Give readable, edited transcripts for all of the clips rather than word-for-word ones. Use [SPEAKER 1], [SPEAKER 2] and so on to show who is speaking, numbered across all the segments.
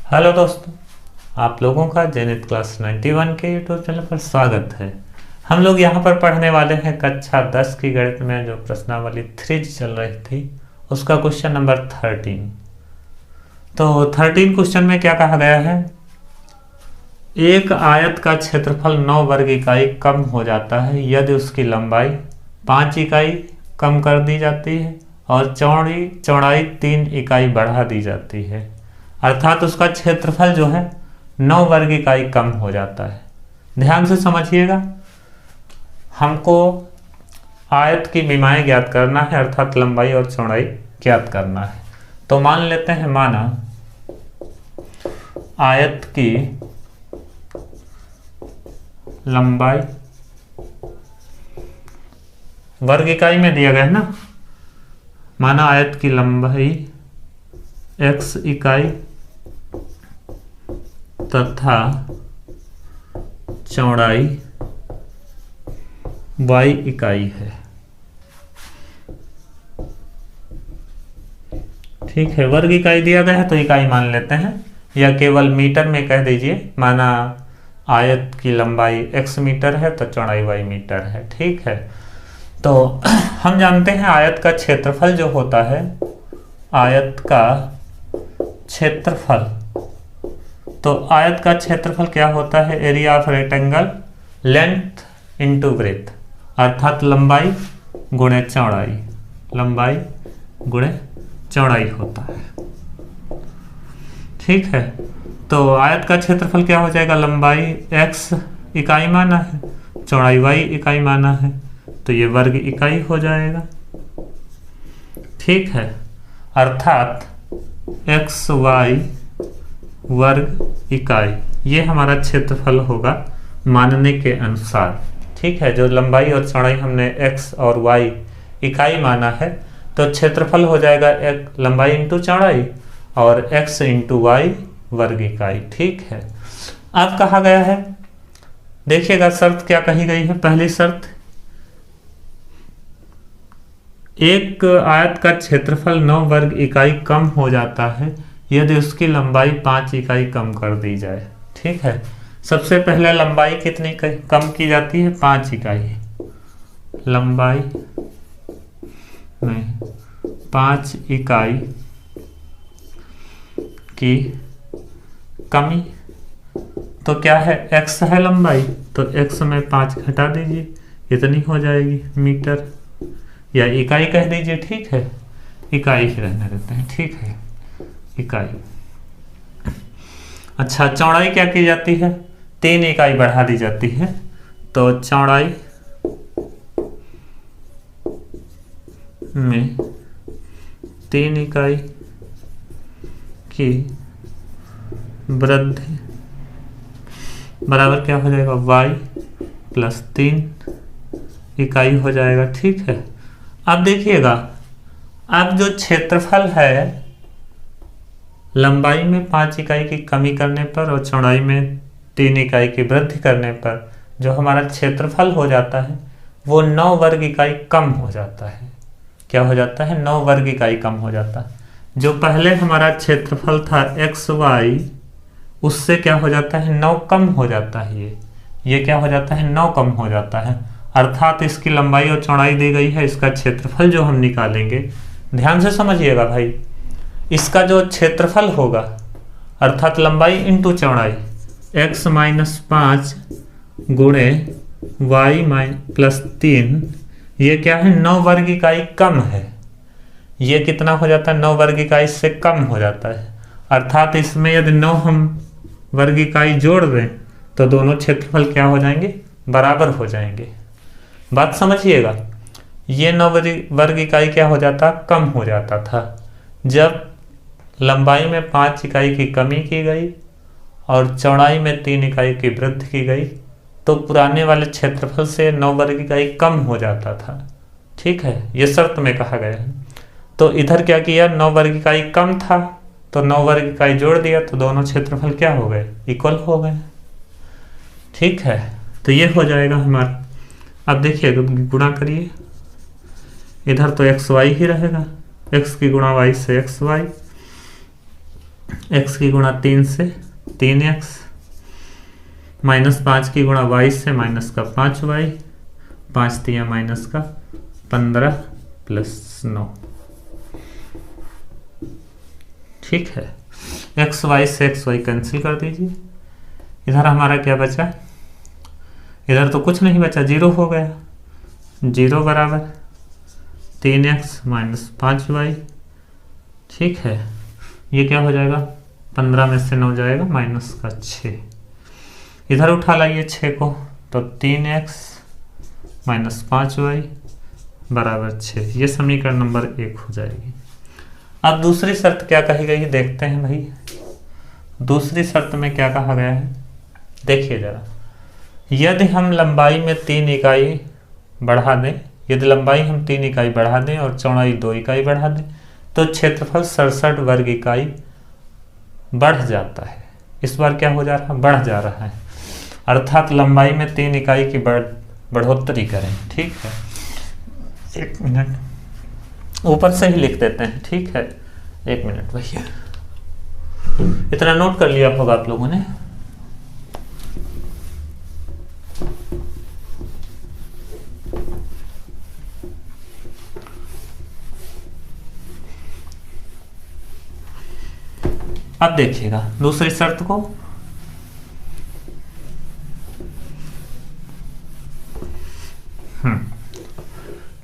[SPEAKER 1] Hello दोस्तों, आप लोगों का जेनिथ क्लास 91 के यूट्यूब चैनल पर स्वागत है। हम लोग यहाँ पर पढ़ने वाले हैं कक्षा 10 की गणित में जो प्रश्नावली 3 चल रही थी उसका क्वेश्चन नंबर 13। तो 13 क्वेश्चन में क्या कहा गया है, एक आयत का क्षेत्रफल 9 वर्ग इकाई कम हो जाता है यदि उसकी लंबाई 5 इकाई कम कर दी जाती है और चौड़ाई 3 इकाई बढ़ा दी जाती है, अर्थात उसका क्षेत्रफल जो है 9 वर्ग इकाई कम हो जाता है। ध्यान से समझिएगा, हमको आयत की विमाएं ज्ञात करना है, अर्थात लंबाई और चौड़ाई ज्ञात करना है। तो मान लेते हैं, माना आयत की लंबाई वर्ग इकाई में दिया गया है ना, माना आयत की लंबाई x इकाई तथा चौड़ाई y इकाई है। ठीक है, वर्ग इकाई दिया गया है तो इकाई मान लेते हैं, या केवल मीटर में कह दीजिए। माना आयत की लंबाई x मीटर है तो चौड़ाई y मीटर है। ठीक है, तो हम जानते हैं आयत का क्षेत्रफल जो होता है, आयत का क्षेत्रफल, तो आयत का क्षेत्रफल क्या होता है, area of rectangle length into breadth, अर्थात लंबाई गुणे चौड़ाई, लंबाई गुणे चौड़ाई होता है। ठीक है, तो आयत का क्षेत्रफल क्या हो जाएगा, लंबाई x इकाई माना है, चौड़ाई y इकाई माना है, तो ये वर्ग इकाई हो जाएगा। ठीक है, अर्थात एक्स वाई वर्ग इकाई ये हमारा क्षेत्रफल होगा मानने के अनुसार। ठीक है, जो लंबाई और चौड़ाई हमने x और y इकाई माना है, तो क्षेत्रफल हो जाएगा एक लंबाई इंटू चौड़ाई और x इंटू वाई वर्ग इकाई। ठीक है, अब कहा गया है, देखिएगा शर्त क्या कही गई है। पहली शर्त, एक आयत का क्षेत्रफल 9 वर्ग इकाई कम हो जाता है यदि उसकी लंबाई 5 इकाई कम कर दी जाए। ठीक है, सबसे पहले लंबाई कितनी कम की जाती है, 5 इकाई। लंबाई में 5 इकाई की कमी, तो क्या है, x है लंबाई, तो x में 5 घटा दीजिए, इतनी हो जाएगी मीटर, या इकाई कह दीजिए। ठीक है, इकाई ही रहने देते हैं। ठीक है, इकाई। अच्छा, चौड़ाई क्या की जाती है, 3 इकाई बढ़ा दी जाती है, तो चौड़ाई में 3 इकाई की वृद्धि बराबर क्या हो जाएगा, y प्लस 3 इकाई हो जाएगा। ठीक है, अब देखिएगा, अब जो क्षेत्रफल है, लंबाई में 5 इकाई की कमी करने पर और चौड़ाई में 3 इकाई की वृद्धि करने पर जो हमारा क्षेत्रफल हो जाता है वो 9 वर्ग इकाई कम हो जाता है। क्या हो जाता है, 9 वर्ग इकाई कम हो जाता है। जो पहले हमारा क्षेत्रफल था एक्स वाई, उससे क्या हो जाता है, 9 कम हो जाता है। ये क्या हो जाता है, 9 कम हो जाता है, अर्थात इसकी लंबाई और चौड़ाई दी गई है, इसका क्षेत्रफल जो हम निकालेंगे, ध्यान से समझिएगा भाई, इसका जो क्षेत्रफल होगा, अर्थात लंबाई इंटू चौड़ाई, x माइनस 5 गुणे वाई प्लस 3, ये क्या है, 9 वर्ग इकाई कम है। ये कितना हो जाता है, 9 वर्ग इकाई से कम हो जाता है, अर्थात इसमें यदि 9 हम वर्ग इकाई जोड़ दें तो दोनों क्षेत्रफल क्या हो जाएंगे, बराबर हो जाएंगे। बात समझिएगा, ये 9 वर्ग इकाई क्या हो जाता, कम हो जाता था जब लंबाई में 5 इकाई की कमी की गई और चौड़ाई में 3 इकाई की वृद्धि की गई, तो पुराने वाले क्षेत्रफल से 9 वर्ग इकाई कम हो जाता था। ठीक है, ये शर्त में कहा गया है। तो इधर क्या किया, 9 वर्ग इकाई कम था तो 9 वर्ग इकाई जोड़ दिया, तो दोनों क्षेत्रफल क्या हो गए, इक्वल हो गए। ठीक है, तो ये हो जाएगा हमारा। अब देखिए, गुणा करिए, इधर तो एक्स वाई ही रहेगा, एक्स की गुणा वाई से एक्स वाई, x की गुणा 3 से 3x, -5 की गुणा y से माइनस का 5y, 5 तिया माइनस का 15 प्लस 9। ठीक है, एक्स वाई से एक्स वाई कैंसिल कर दीजिए। इधर हमारा क्या बचा, इधर तो कुछ नहीं बचा, 0 हो गया। 0 बराबर 3x माइनस 5y। ठीक है, ये क्या हो जाएगा, 15 में से 9 जाएगा माइनस का 6। इधर उठा लाइए 6 को, तो 3x माइनस 5y बराबर 6। ये समीकरण नंबर 1 हो जाएगी। अब दूसरी शर्त क्या कही गई है देखते हैं भाई। दूसरी शर्त में क्या कहा गया है, देखिए जरा। यदि हम लंबाई में 3 इकाई बढ़ा दें, यदि लंबाई हम 3 इकाई बढ़ा दें और चौड़ाई 2 इकाई बढ़ा दें, तो क्षेत्रफल 67 वर्ग इकाई बढ़ जाता है। इस बार क्या हो जा रहा है, बढ़ जा रहा है, अर्थात लंबाई में 3 इकाई की बढ़ोतरी करें। ठीक है, 1 मिनट, ऊपर से ही लिख देते हैं। ठीक है, 1 मिनट भैया, इतना नोट कर लिया होगा आप लोगों ने। अब देखिएगा दूसरी शर्त को।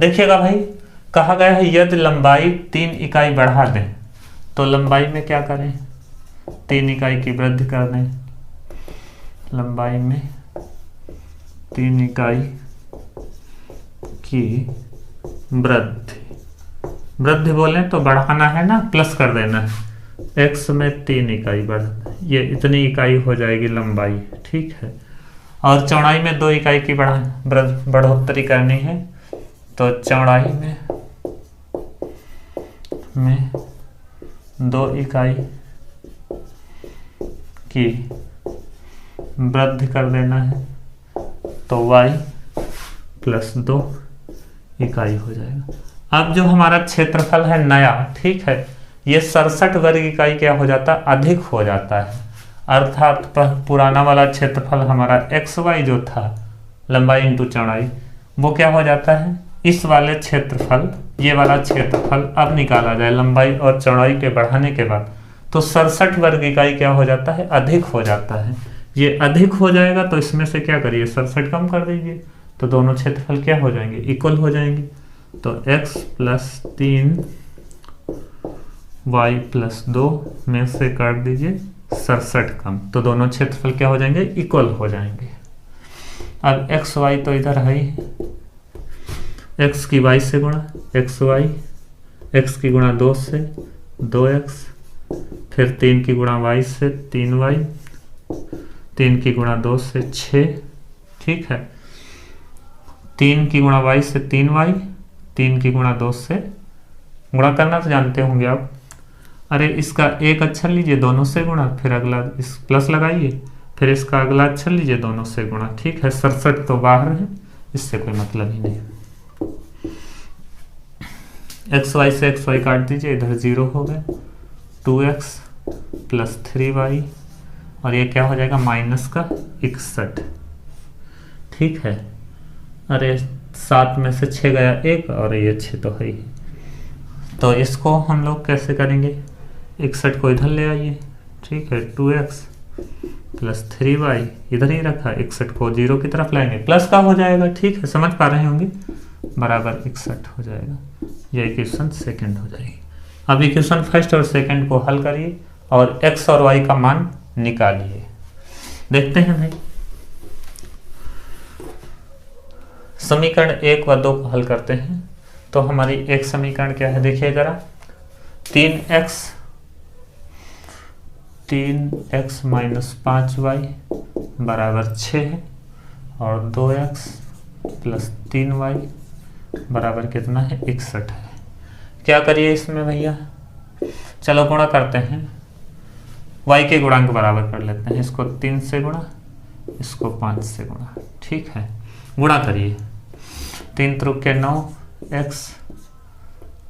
[SPEAKER 1] देखिएगा भाई, कहा गया है यदि लंबाई 3 इकाई बढ़ा दें, तो लंबाई में क्या करें, 3 इकाई की वृद्धि कर दें। लंबाई में 3 इकाई की वृद्धि बोलें तो बढ़ाना है ना, प्लस कर देना है। x में 3 इकाई बढ़, ये इतनी इकाई हो जाएगी लंबाई। ठीक है, और चौड़ाई में 2 इकाई की बढ़ोतरी करनी है, तो चौड़ाई में 2 इकाई की वृद्धि कर देना है, तो y प्लस 2 इकाई हो जाएगा। अब जो हमारा क्षेत्रफल है नया, ठीक है, ये 67 वर्ग इकाई क्या हो जाता है, अधिक हो जाता है। अर्थात पुराना वाला क्षेत्रफल हमारा एक्स वाई जो था, लंबाई इंटू चौड़ाई, वो क्या हो जाता है, इस वाले क्षेत्रफल, ये वाला क्षेत्रफल अब निकाला जाए लंबाई और चौड़ाई के बढ़ाने के बाद, तो 67 वर्ग इकाई क्या हो जाता है, अधिक हो जाता है। ये अधिक हो जाएगा तो इसमें से क्या करिए, 67 कम कर दीजिए, तो दोनों क्षेत्रफल क्या हो जाएंगे, इक्वल हो जाएंगे। तो x प्लस 3 y प्लस 2 में से काट दीजिए 67 कम, तो दोनों क्षेत्रफल क्या हो जाएंगे, इक्वल हो जाएंगे। अब एक्स वाई तो इधर है ही, एक्स की वाई से गुणा, एक्स वाई, एक्स की गुणा 2 से 2x, फिर 3 की गुणा वाई से 3y, 3 की गुणा 2 से 6। ठीक है, 3 की गुणा वाई से 3y, 3 की गुणा 2 से, गुणा करना तो जानते होंगे आप। अरे इसका एक अक्षर लीजिए, दोनों से गुणा, फिर अगला इस प्लस लगाइए, फिर इसका अगला अक्षर लीजिए, दोनों से गुणा। ठीक है, 67 तो बाहर है, इससे कोई मतलब ही नहीं। एक्स वाई से एक्स वाई काट दीजिए, इधर 0 हो गए, 2x प्लस 3y, और ये क्या हो जाएगा, माइनस का 61। ठीक है, अरे 7 में से 6 गया 1, और ये 6 तो है ही, तो इसको हम लोग कैसे करेंगे, 61 को इधर ले आइए। ठीक है, 2x प्लस 3y इधर ही रखा, 61 को 0 की तरफ लाएंगे, प्लस का हो जाएगा। ठीक है, समझ पा रहे होंगे, बराबर 61 हो जाएगा। ये इक्वेशन सेकंड हो जाएगी। अब इक्वेशन फर्स्ट और सेकंड को हल करिए और x और y का मान निकालिए। देखते हैं भाई, समीकरण 1 व 2 को हल करते हैं। तो हमारी एक समीकरण क्या है, देखिए जरा, 3x माइनस 5y बराबर 6 है, और 2x प्लस 3y बराबर कितना है, 61 है। क्या करिए इसमें भैया, चलो गुणा करते हैं, y के गुणांक बराबर कर लेते हैं, इसको 3 से गुणा, इसको 5 से गुणा। ठीक है, गुणा करिए, 3 त्रिक 9 x,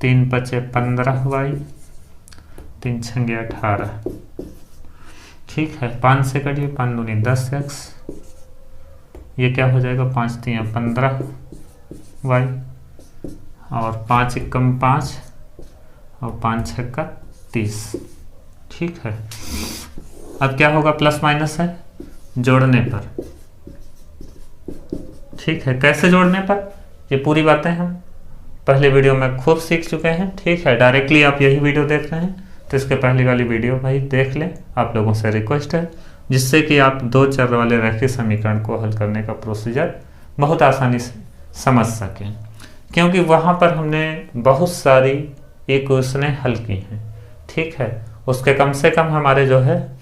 [SPEAKER 1] 3 पचे 15y, 3 छंगे 18, ठीक है। 5 से कटिए, 5 दूनी 10x, ये क्या हो जाएगा 5 3 15y, और 5 एकम 5 और 5 छक्का 30। ठीक है। अब क्या होगा, प्लस माइनस है जोड़ने पर। ठीक है, कैसे जोड़ने पर, ये पूरी बातें हम पहले वीडियो में खूब सीख चुके हैं। ठीक है, डायरेक्टली आप यही वीडियो देख रहे हैं तो इसके पहले वाली वीडियो भाई देख लें, आप लोगों से रिक्वेस्ट है, जिससे कि आप 2 चर वाले रैखिक समीकरण को हल करने का प्रोसीजर बहुत आसानी से समझ सकें, क्योंकि वहाँ पर हमने बहुत सारी इक्वेशनें हल की हैं। ठीक है, उसके कम से कम हमारे जो है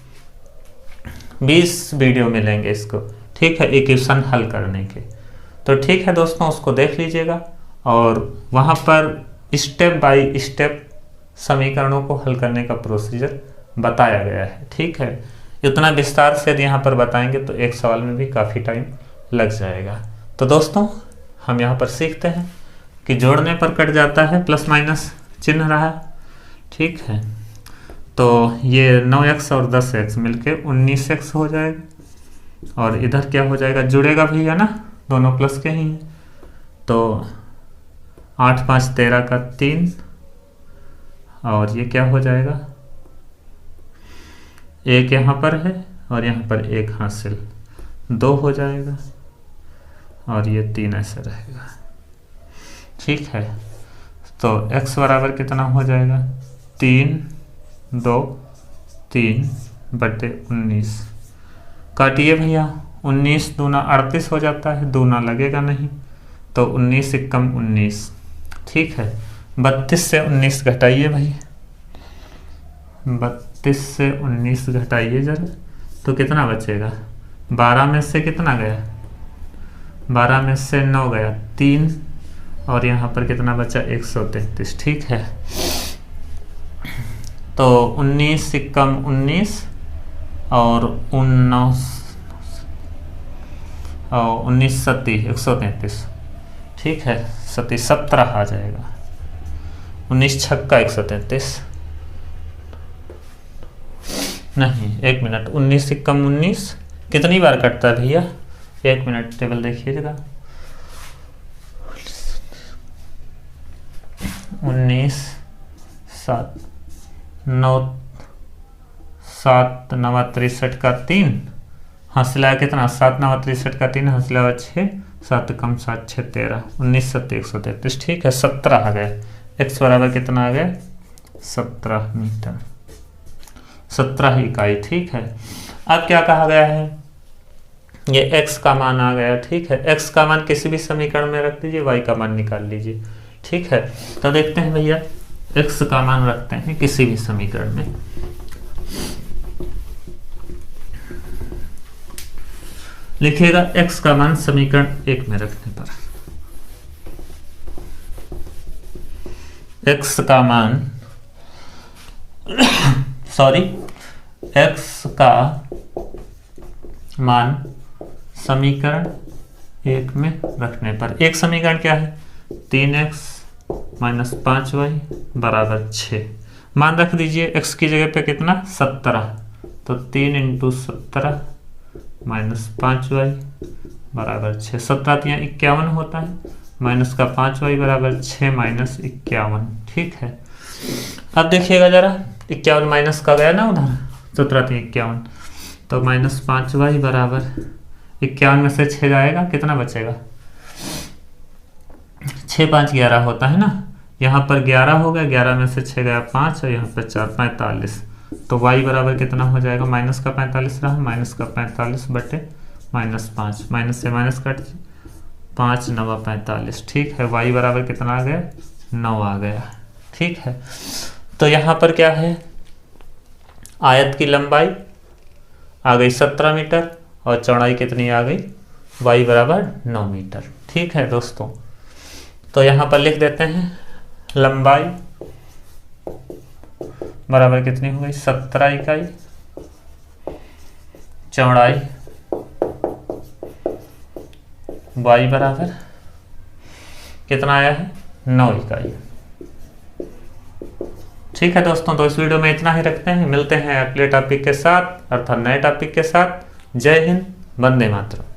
[SPEAKER 1] 20 वीडियो मिलेंगे इसको। ठीक है, इक्वेशन हल करने के। तो ठीक है दोस्तों, उसको देख लीजिएगा, और वहाँ पर स्टेप बाय स्टेप समीकरणों को हल करने का प्रोसीजर बताया गया है। ठीक है, इतना विस्तार से यदि यहाँ पर बताएंगे तो एक सवाल में भी काफ़ी टाइम लग जाएगा। तो दोस्तों, हम यहाँ पर सीखते हैं कि जोड़ने पर कट जाता है, प्लस माइनस चिन्ह रहा। ठीक है, तो ये 9x और 10x मिलके 19x हो जाएगा, और इधर क्या हो जाएगा, जुड़ेगा भैया ना, दोनों प्लस के ही हैं। तो 8 5 13 का 3, और ये क्या हो जाएगा, 1 यहाँ पर है और यहाँ पर 1 हासिल, 2 हो जाएगा, और ये 3 ऐसे रहेगा। ठीक है, तो x बराबर कितना हो जाएगा, 3 2 3 बटे 19। काटिए भैया, 19 दूना 38 हो जाता है, दूना लगेगा नहीं, तो 19 एकम 19। ठीक है, 32 से 19 घटाइए भाई, 32 से 19 घटाइए जरा, तो कितना बचेगा, 12 में से कितना गया, 12 में से 9 गया, 3, और यहाँ पर कितना बचा, 133। ठीक है, तो 19 एकम 19 और 19 सत्ती 133। ठीक है, 17 आ जाएगा, 19 छक्का 133, नहीं 1 मिनट, 19 एकम 19 कितनी बार कटता है भैया, 1 मिनट टेबल देखिएगा, 19 7 9 7 9 63 का 3 हंसला कितना, 7 9 63 का 3 हंसला 6, 7 कम 7 6 13, 19 7 133। ठीक है, 17 आ गया, x बराबर कितना आ गया, 17 मीटर, 17 इकाई। ठीक है, अब क्या कहा गया है, ये x का मान आ गया। ठीक है, x का मान किसी भी समीकरण में रख दीजिए, y का मान निकाल लीजिए। ठीक है, तो देखते हैं भैया, x का मान रखते हैं किसी भी समीकरण में। लिखिएगा x का मान समीकरण 1 में रखने पर, x का मान x का मान समीकरण 1 में रखने पर, एक समीकरण क्या है, 3x माइनस 5y बराबर 6। मान रख दीजिए x की जगह पे कितना, 17, तो 3 × 17 माइनस 5y बराबर 6, 17 × 51 होता है, माइनस का 5y बराबर 6 माइनस 51। ठीक है, अब देखिएगा जरा, 51 माइनस का गया ना उधर, 17 × 51, तो माइनस 5y बराबर 51 में से 6 जाएगा, कितना बचेगा, 6 5 11 होता है ना, यहाँ पर 11 हो गया, 11 में से 6 गया 5, और यहाँ पर 4 45, तो y बराबर कितना हो जाएगा, माइनस का 45 रहा, माइनस का 45 बटे माइनस 5, माइनस से माइनस कट 5 9 45। ठीक है, y बराबर कितना आ गया, 9 आ गया। ठीक है, तो यहाँ पर क्या है, आयत की लंबाई आ गई 17 मीटर और चौड़ाई कितनी आ गई, y बराबर 9 मीटर। ठीक है दोस्तों, तो यहाँ पर लिख देते हैं लंबाई बराबर कितनी हो गई, 17 इकाई, चौड़ाई y बराबर कितना आया है, 9 इकाई। ठीक है दोस्तों, तो इस वीडियो में इतना ही रखते हैं, मिलते हैं अगले टॉपिक के साथ अर्थात नए टॉपिक के साथ। जय हिंद, वंदे मातरम।